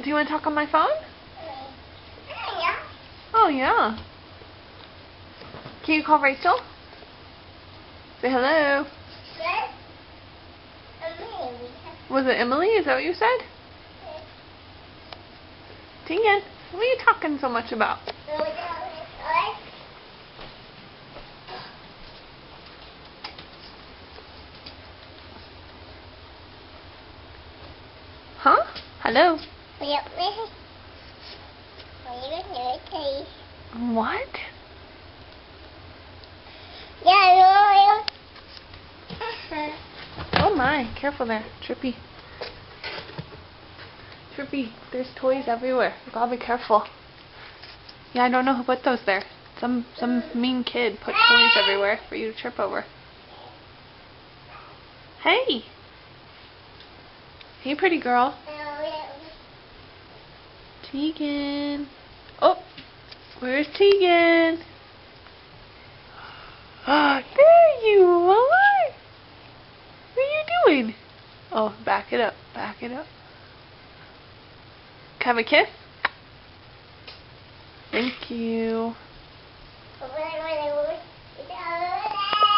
Do you want to talk on my phone? Yeah. Oh, yeah. Can you call Rachel? Say hello. Was it Emily? Is that what you said? Tegan, what are you talking so much about? Huh? Hello? What? Oh my, careful there. Trippy. Trippy, there's toys everywhere. You gotta be careful. Yeah, I don't know who put those there. Some mean kid put toys everywhere for you to trip over. Hey! Hey, pretty girl. Tegan. Oh, where's Tegan? Ah, there you are. What are you doing? Oh, back it up. Back it up. Can I have a kiss? Thank you.